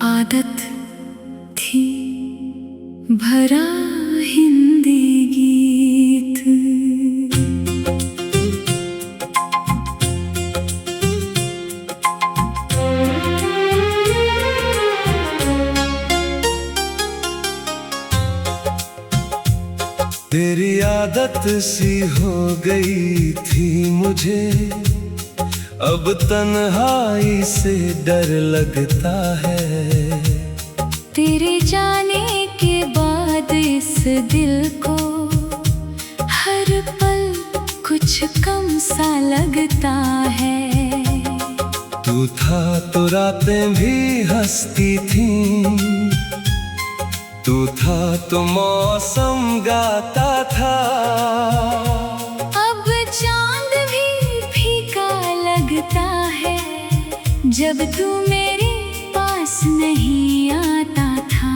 आदत थी भरा हिंदी गीत, तेरी आदत सी हो गई थी मुझे, अब तन्हाई से डर लगता है। तेरे जाने के बाद इस दिल को हर पल कुछ कम सा लगता है। तू था तो रातें भी हंसती थी, तू था तो मौसम गाता था। अब चांद भी फीका लगता है जब तू मेरे पास नहीं आता था।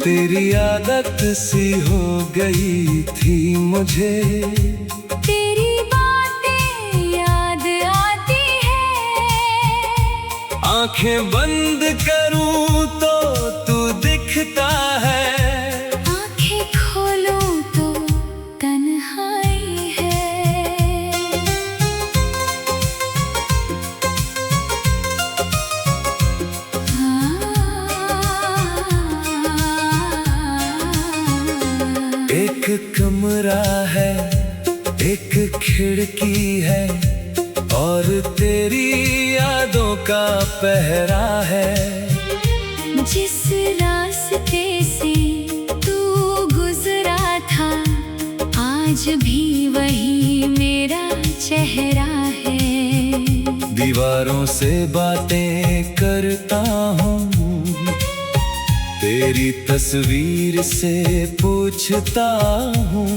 तेरी आदत सी हो गई थी मुझे, तेरी बातें याद आती है। आंखें बंद करूं तो तू दिखता है, आंखें खोलूं तो तन्हाई है। एक कमरा है, एक खिड़की है, और तेरी यादों का पहरा है। जिस रास्ते से तू गुजरा था आज भी वही मेरा चेहरा है। दीवारों से बातें करता हूँ, तेरी तस्वीर से पूछता हूँ।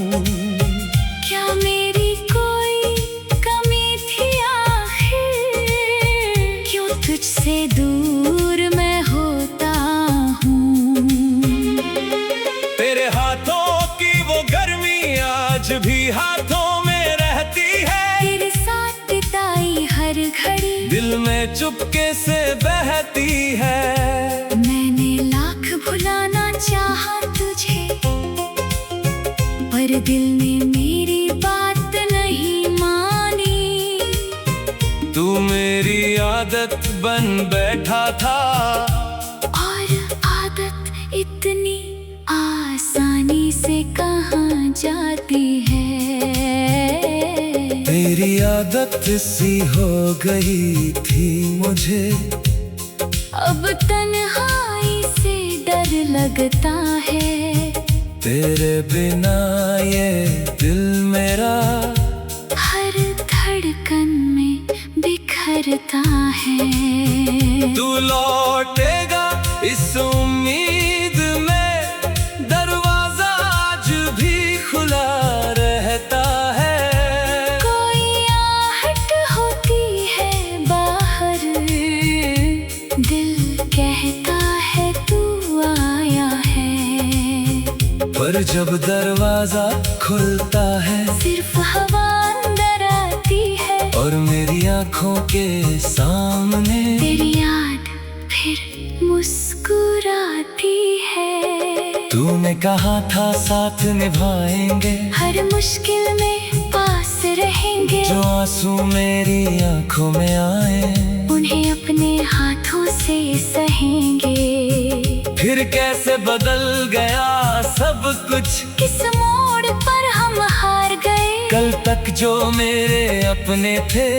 क्या मेरी कोई कमी थी आखिर, क्यों तुझसे दूर मैं होता हूँ। तेरे हाथों की वो गर्मी आज भी हाथों में रहती है। तेरे साथ बिताई हर घड़ी दिल में चुपके से बहती है। मैंने लाख भुलाना चाहा तुझे, पर दिल ने मेरी बात नहीं मानी। तू मेरी आदत बन बैठा था, और आदत इतनी आसानी से कहाँ जाती है। तेरी आदत सी हो गई थी मुझे, अब तन्हाई से डर लगता है। तेरे बिना ये दिल मेरा हर धड़कन में बिखरता है। तू लौटेगा इस उम्मीद में, दरवाजा आज भी खुला रहता है। कोई आहट होती है बाहर, दिल कहता है तू आया है। पर जब दरवाजा खुलता है, सिर्फ हवा अंदर आती है, और मेरी आंखों के सामने तेरी याद फिर मुस्कुराती है। तूने कहा था साथ निभाएंगे, हर मुश्किल में पास रहेंगे। जो आंसू मेरी आंखों में आए उन्हें अपने हाथों से सहेंगे। फिर कैसे बदल गया सब कुछ, किस मोड़ पर हम हार गए। कल तक जो मेरे अपने थे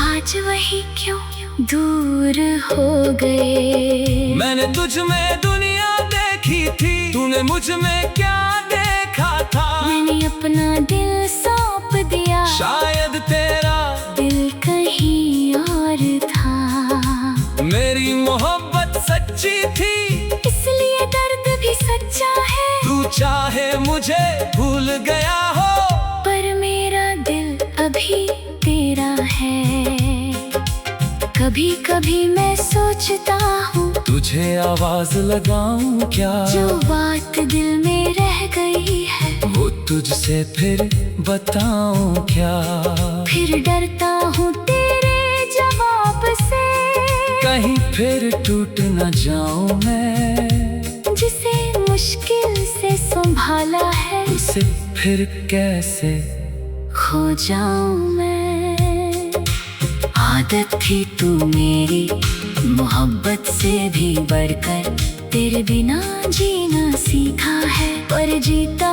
आज वही क्यों दूर हो गए। मैंने तुझ में दुनिया देखी थी, तूने मुझ में क्या देखा था। मैंने अपना दिल सौंप दिया, शायद तेरा दिल कहीं और था। मेरी मोहब्बत सच्ची थी, इसलिए दर्द भी सच्चा है। तू चाहे मुझे भूल गया हो, पर मेरा दिल अभी तेरा है। कभी कभी मैं सोचता हूँ तू तुझे आवाज लगाऊं क्या? जो बात दिल में रह गई है वो तुझसे फिर बताऊं क्या? फिर डरता हूँ तेरे जवाब से, कहीं फिर टूट न जाऊं मैं। जिसे मुश्किल से संभाला है उसे फिर कैसे खो जाऊं मैं। आदत थी तू मेरी मोहब्बत से भी बढ़कर, तेरे बिना जीना सीखा है पर जीता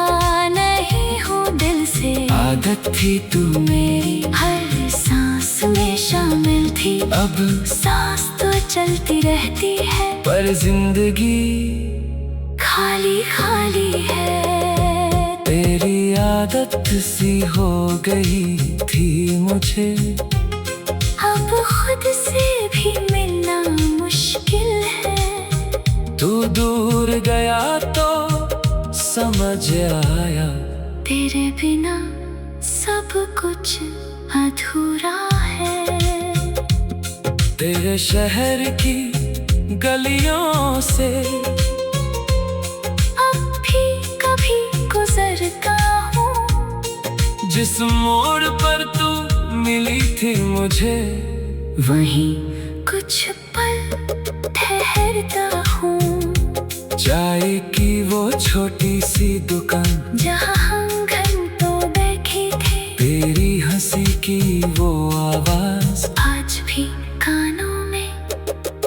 नहीं हूँ दिल से। आदत थी तू मेरी हर सांस में शामिल थी, अब सांस तो चलती रहती है पर जिंदगी खाली खाली है। तेरी आदत सी हो गई थी मुझे, अब खुद से भी मिलना मुश्किल है। तू दूर गया तो समझ आया, तेरे बिना सब कुछ अधूरा है। तेरे शहर की गलियों से अब भी कभी गुजरता हूँ, जिस मोड़ पर तू मिली थी मुझे, वहीं कुछ पल ठहरता हूँ। चाय की वो छोटी सी दुकान जहाँ हम घंटों बैठे थे, तेरी हंसी की वो आवाज आज भी कानों में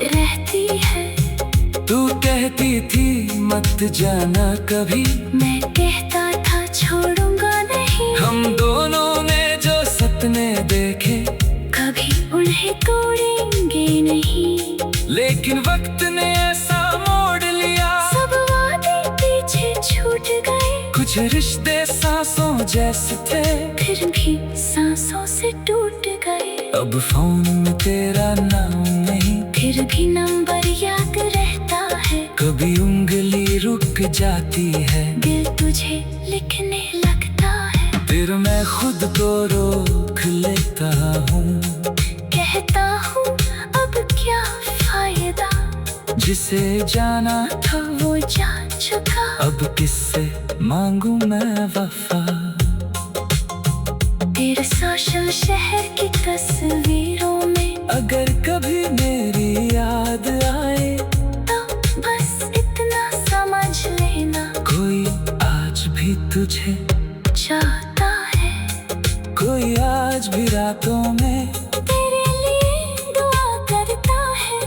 रहती है। तू कहती थी मत जाना कभी, मैं कहता था छोड़ूंगा नहीं। हम दोनों ने जो सपने देखे कभी उन्हें तोड़ेंगे नहीं, लेकिन वक्त ने ऐसा मोड़ लिया, सब वादे पीछे छूट गए। कुछ रिश्ते सांसों जैसे थे, फिर भी सांसों से टूट गए। अब फोन में तेरा नाम नहीं, फिर भी नंबर याद रहता है। कभी उंगली रुक जाती है, दिल तुझे लिखने लगता है। फिर मैं खुद को रोक लेता हूँ, कहता हूँ अब क्या फायदा, जिसे जाना था वो जान चुका। अब किससे मांगू मैं वफा। तेरे सोशल शहर की तस्वीरों में अगर कभी मेरी याद आए तो बस इतना समझ लेना, कोई आज भी तुझे चाहता है। कोई आज भी रातों में तेरे लिए दुआ करता है।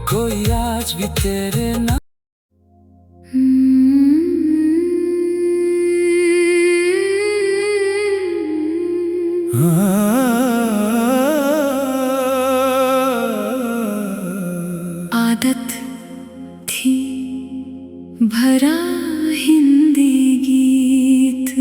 कोई आज भी तेरे नाम आदत थी भरा हिंदी गीत।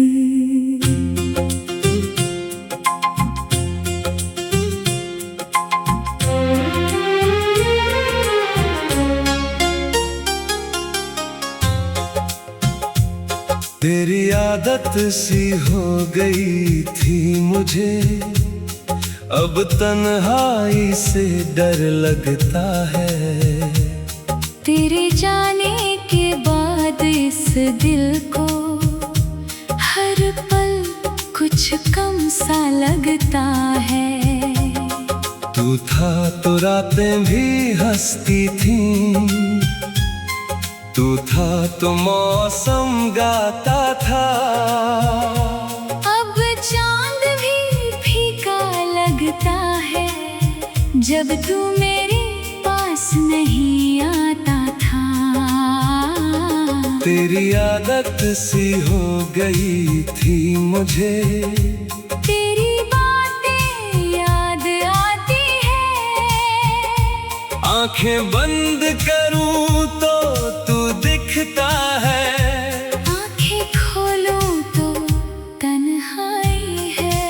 तेरी आदत सी हो गई थी मुझे, अब तन्हाई से डर लगता है। तेरे जाने के बाद इस दिल को हर पल कुछ कम सा लगता है। तू था तो रातें भी हंसती थी, तू था तो मौसम गाता था। अब चांद भी फीका लगता है, जब तू मेरे पास नहीं आता था। तेरी आदत सी हो गई थी मुझे, तेरी बातें याद आती है। आंखें बंद करूं तो तू दिखता है, आंखें खोलूं तो तन्हाई है।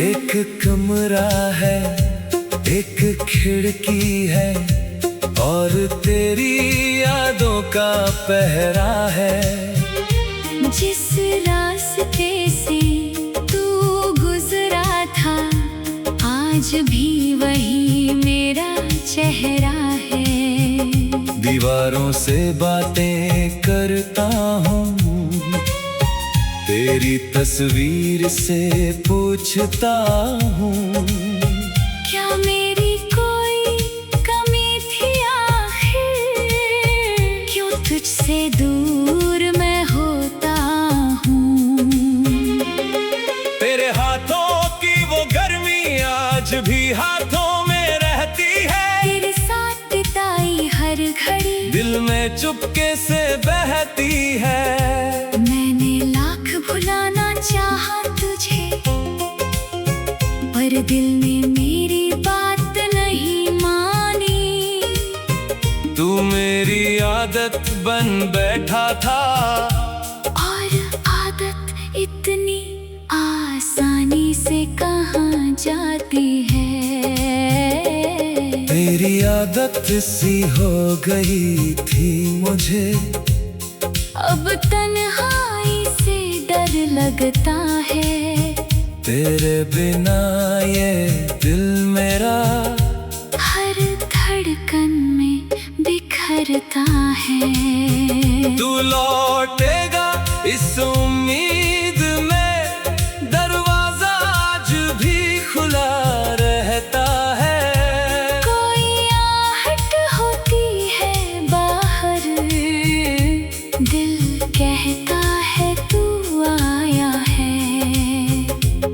एक कमरा है, एक खिड़की है, और तेरी यादों का पहरा है। रास्ते से तू गुजरा था, आज भी वही मेरा चेहरा है। दीवारों से बातें करता हूँ, तेरी तस्वीर से पूछता हूँ, क्या मेरी कोई कमी थी आखिर, क्यों तुझसे दूर मैं होता हूँ। तेरे हाथों की वो गर्मी आज भी हाथों में रहती है, तेरे साथ बिताई हर घड़ी दिल में चुपके से बहती है। मैंने लाख भुलाना चाहा तुझे, पर दिल ने मेरी बात नहीं मानी। तू मेरी आदत बन बैठा था, और आदत इतनी आसानी से कहाँ जाती है। तेरी आदत सी हो गई थी मुझे, अब तन्हाई से डर लगता है। तेरे बिना ये दिल मेरा हर धड़कन में बिखरता है। तू लौटेगा इस उम्मीद में, दरवाजा आज भी खुला रहता है। कोई आहट होती है बाहर, दिल कहता है तू आया है।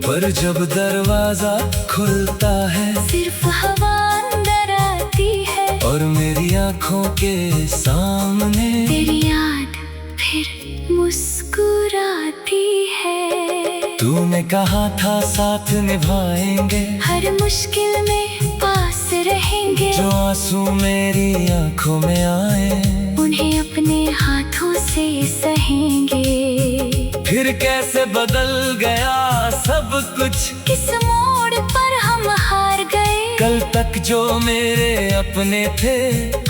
पर जब दरवाजा खुलता है, सिर्फ हवा अंदर आती है, और मेरी आंखों के सामने तेरी याद फिर मुस्कुराती है। तूने कहा था साथ निभाएंगे, हर मुश्किल में पास रहेंगे। जो आंसू मेरी आंखों में आए, उन्हें अपने हाथों से सहेंगे। फिर कैसे बदल गया सब कुछ, किस मोड़ पर हम हार गए। कल तक जो मेरे अपने थे,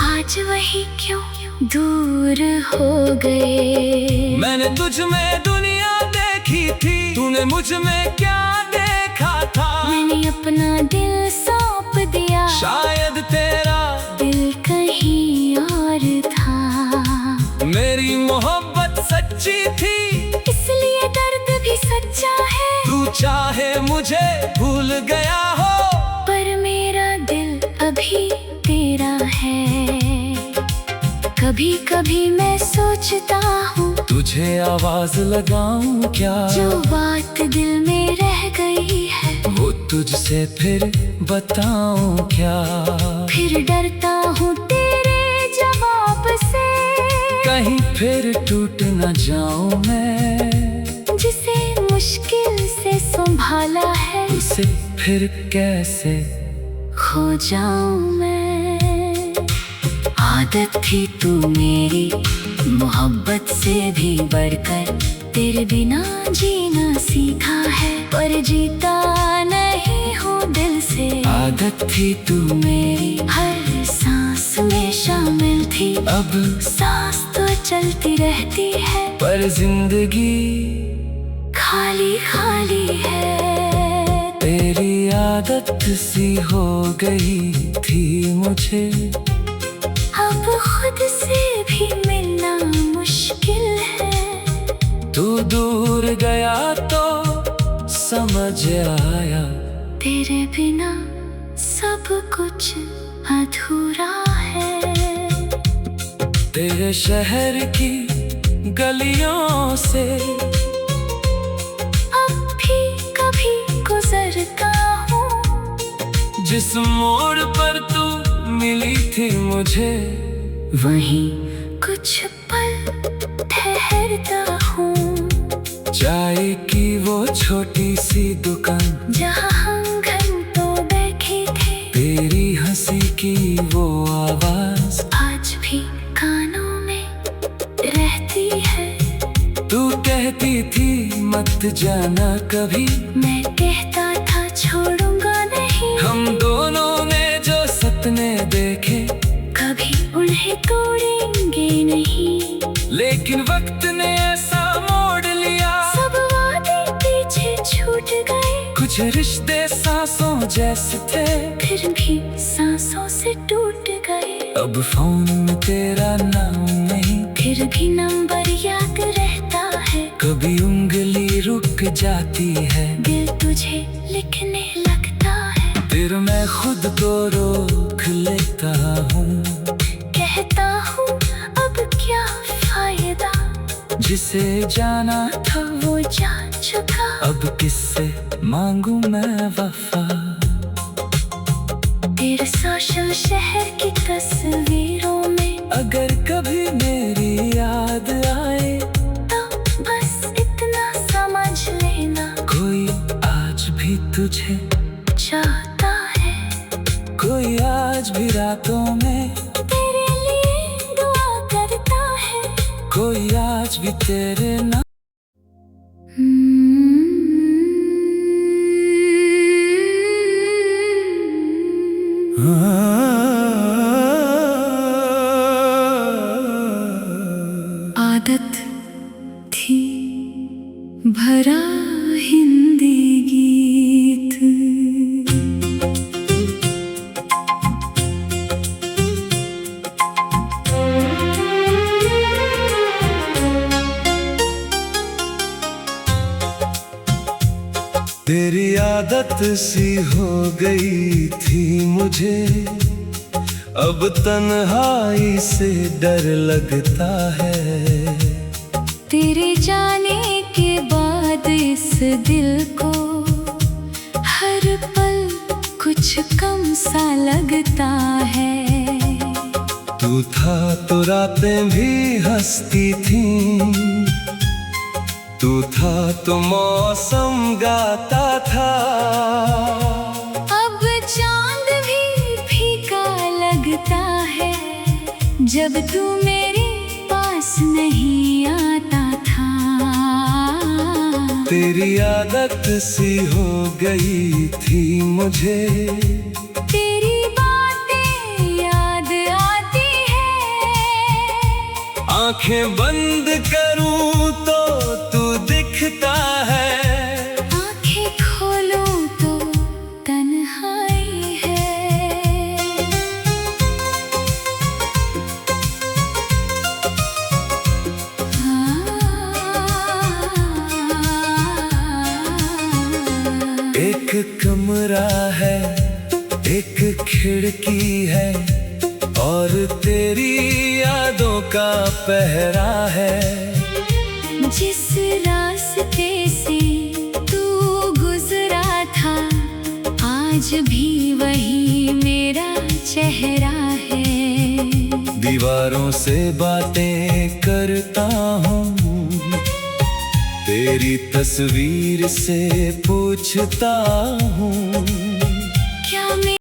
आज वही क्यों दूर हो गए। मैंने तुझ में दुनिया देखी थी, तूने मुझ में क्या देखा था। मैंने अपना दिल सौंप दिया, शायद तेरा दिल कहीं और था। मेरी मोहब्बत सच्ची थी, इसलिए दर्द भी सच्चा है। तू चाहे मुझे भूल गया हो, पर मेरा दिल अभी तेरा है। कभी कभी मैं सोचता हूँ, तुझे आवाज लगाऊं क्या, जो बात दिल में रह गई है, वो तुझसे फिर बताऊं क्या। फिर डरता हूँ तेरे जवाब से, कहीं फिर टूट न जाऊं मैं, जिसे मुश्किल से संभाला है, उसे फिर कैसे खो जाऊं मैं। आदत थी तू मेरी मोहब्बत से भी बढ़कर, तेरे बिना जीना सीखा है, पर जीता नहीं हूँ दिल से। आदत थी तू मेरी, हर सांस में शामिल थी, अब सांस तो चलती रहती है, पर जिंदगी खाली खाली है। तेरी आदत सी हो गई थी मुझे, अब खुद से भी मिलना मुश्किल है। तू दूर गया तो समझ आया, तेरे बिना सब कुछ अधूरा है। तेरे शहर की गलियों से अब भी कभी गुजरता हूँ, जिस मोड़ पर तू मिली थी मुझे, वहीं कुछ पल ठहरता हूँ। चाय की वो छोटी सी दुकान, जहाँ हम घंटों बैठे थे, तेरी हंसी की वो आवाज आज भी कानों में रहती है। तू कहती थी मत जाना कभी, मैं कहता था छोड़ूंगा नहीं। हम दोनों ने जो सपने देखे, कभी उन्हें तोड़ेंगे नहीं। लेकिन वक्त ने ऐसा मोड़ लिया, कुछ रिश्ते सांसों जैसे थे, फिर भी सांसों से टूट गए। अब फोन में तेरा नाम नहीं, फिर भी नंबर याद रहता है। कभी उंगली रुक जाती है, दिल तुझे लिखने लगता है। फिर मैं खुद को रोक लेता हूँ, कहता हूँ अब क्या फायदा, जिसे जाना था वो जान चुका। अब किससे मांगू मैं वफा। तेरे सोशल शहर की तस्वीरों में अगर कभी मेरी याद आए, तो बस इतना समझ लेना, कोई आज भी तुझे चाहता है। कोई आज भी रातों में तेरे लिए दुआ करता है। कोई आज भी तेरे नाम। आदत थी भरा हिंदी गीत, तेरी आदत सी हो गई थी मुझे, अब तन्हाई से डर लगता है। तेरे जाने के बाद इस दिल को हर पल कुछ कम सा लगता है। तू था तो रातें भी हंसती थीं, तू था तो मौसम गाता था। अब चांद भी फीका लगता है, जब तू मेरे पास नहीं आता था। तेरी आदत सी हो गई थी मुझे, तेरी बातें याद आती है। आंखें बंद करूं तो तू दिखता है, आंखें खोलूं तो तन्हाई है। एक कमरा है, एक खिड़की है, और तेरी यादों का पहरा है। जिस रास्ते से तू गुजरा था, आज भी वही मेरा चेहरा है। दीवारों से बातें करता हूँ, तेरी तस्वीर से पूछता हूँ।